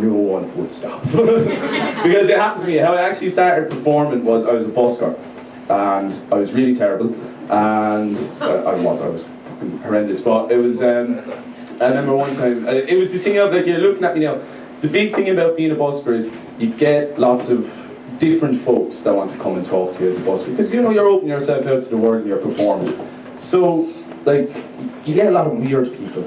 no one would stop. Because it happened to me, how I actually started performing was I was a busker. And I was really terrible. And I was fucking horrendous. But it was, I remember one time, it was the thing of, like, you're looking at me now, the big thing about being a busker is you get lots of different folks that want to come and talk to you as a busker. Because, you know, you're opening yourself out to the world and you're performing. So, like, you get a lot of weird people.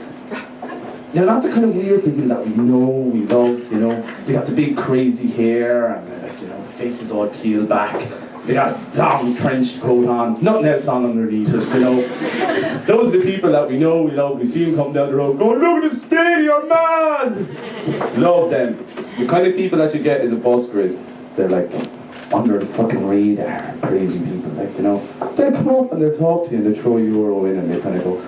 Now, not the kind of weird people that we love, you know. They got the big crazy hair and, like, you know, the face is all peeled back. They got a long trench coat on, nothing else on underneath it, you know. Those are the people that we know, we love. We see them come down the road going, look at the stadium, man! Love them. The kind of people that you get as a busker is, they're like under the fucking radar, crazy people, like, you know. They'll come up and they'll talk to you and they'll throw euro in and they kind of go,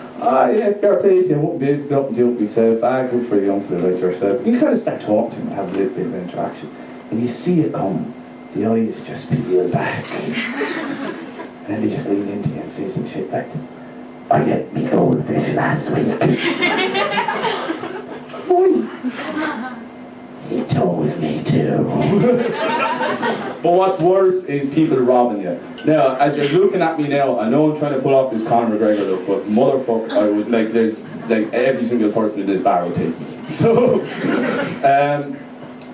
yeah, fair play to you, I won't be able to go up and do it myself. Good for you, young fella like yourself. And you kind of start talking to them and have a little bit of interaction. And you see it coming. The eyes just peel back. And then they just lean into you and say some shit like, I get me goldfish last week. He told me to. But what's worse is people robbing you. Now, as you're looking at me now, I know I'm trying to pull off this Conor McGregor look, but motherfucker, I would, like, there's, like, every single person in this bar would take me. So,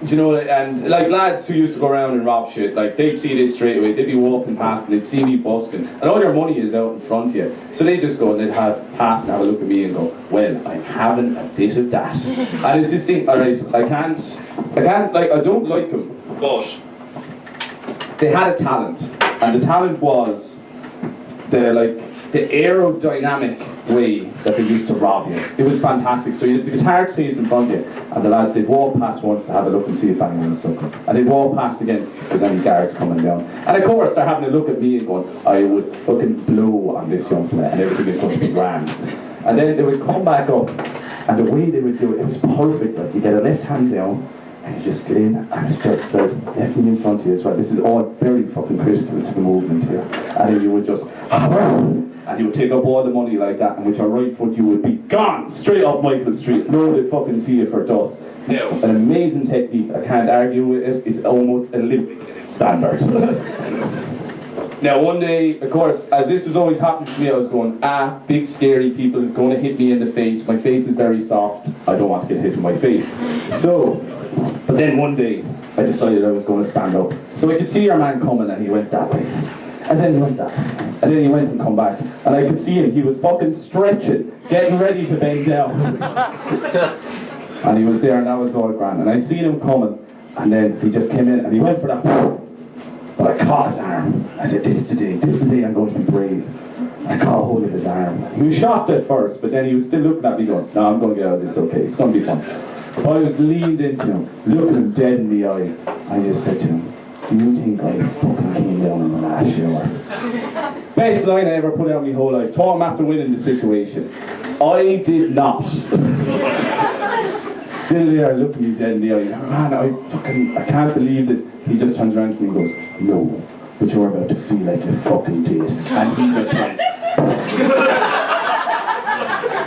you know, and like lads who used to go around and rob shit, like they'd see this straight away, they'd be walking past and they'd see me busking, and all your money is out in front of you. So they'd just go and they'd pass and have a look at me and go, well, I'm having a bit of that. And it's this thing, alright, I can't, like, I don't like them, but they had a talent, and the talent was the aerodynamic way that they used to rob you. It was fantastic. So you had the guitar case in front of you, and the lads, they'd walk past once to have a look and see if anyone's looking. And they'd walk past again if there's any guards coming down. And of course, they're having a look at me and going, I would fucking blow on this young fella and everything is going to be grand. And then they would come back up, and the way they would do it, it was perfect. Like, you get a left hand down, and you just get in, and it's just like left knee in front of you as well. This is all very fucking critical to the movement here. And then you would just, and you would take up all the money like that, and with your right foot you would be gone, straight up Michael Street. No one would fucking see you for dust. Now, an amazing technique, I can't argue with it, it's almost Olympic in its standard. Now one day, of course, as this was always happening to me, I was going, big scary people going to hit me in the face, my face is very soft, I don't want to get hit in my face. So, but then one day, I decided I was going to stand up. So I could see your man coming and he went that way. And then he went that way. And then he went and come back. And I could see him, he was fucking stretching, getting ready to bend down. And he was there and that was all grand. And I seen him coming, and then he just came in and he went for that. But I caught his arm. I said, this is the day I'm going to be brave. I caught hold of his arm. He was shocked at first, but then he was still looking at me going, no, I'm going to get out of this, okay, it's going to be fun. But I was leaned into him, looking him dead in the eye. I just said to him, do you think I fucking came down in the last shower? Best line I ever put out my whole life. Taught him after winning the situation. I did not. Still there, looking me dead in the eye. Man, I can't believe this. He just turns around to me and goes, no, but you're about to feel like you fucking did. And he just went,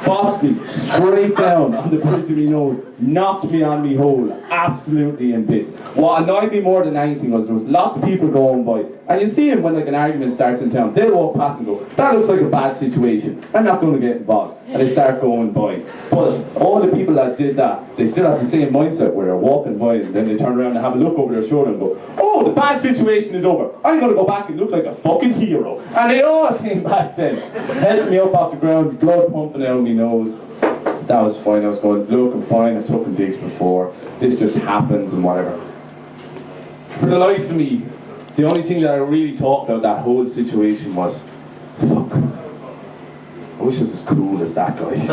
boxed me straight down on the bridge of my nose, knocked me on me hole, absolutely in bits. What annoyed me more than anything was there was lots of people going by, and you see them when like an argument starts in town, they'll walk past and go, that looks like a bad situation, I'm not going to get involved, and they start going by. But all the people that did that, they still have the same mindset where they're walking by and then they turn around and have a look over their shoulder and go, oh, the bad situation is over, I'm going to go back and look like a fucking hero. And they all came back then, helped me up off the ground, blood pumping out of my nose. That was fine. I was going, look, I'm fine, I've taken digs before, this just happens and whatever. For the life of me, the only thing that I really thought about that whole situation was, fuck, I wish I was as cool as that guy.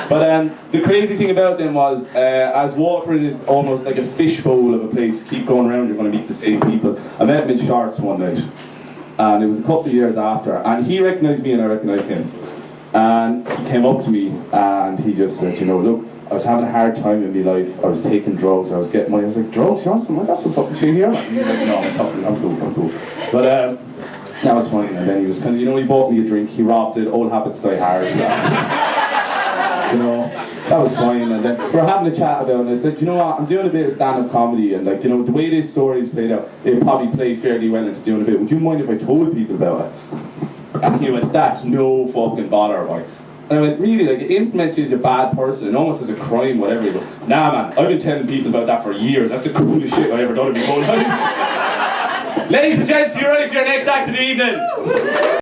But the crazy thing about them was, as Waterford is almost like a fishbowl of a place, you keep going around, you're going to meet the same people. I met him in shorts one night, and it was a couple of years after, and he recognised me and I recognised him. And he came up to me and he just said, you know, look, I was having a hard time in my life, I was taking drugs, I was getting money. I was like, drugs? You want some? I got some fucking shit here. And he was like, no, I'm cool. But that was funny. And then he was he bought me a drink, he robbed it, old habits die hard. So, you know. That was fine, and then we're having a chat about it, and I said, you know what, I'm doing a bit of stand-up comedy, and like, you know, the way this story's played out, it'll probably play fairly well into doing a bit. Would you mind if I told people about it? And he went, that's no fucking bother, boy. And I went, really, like, it implements you as a bad person, and almost as a crime, whatever. He goes, nah man, I've been telling people about that for years, that's the coolest shit I ever done in my whole life. Ladies and gents, you ready for your next act of the evening?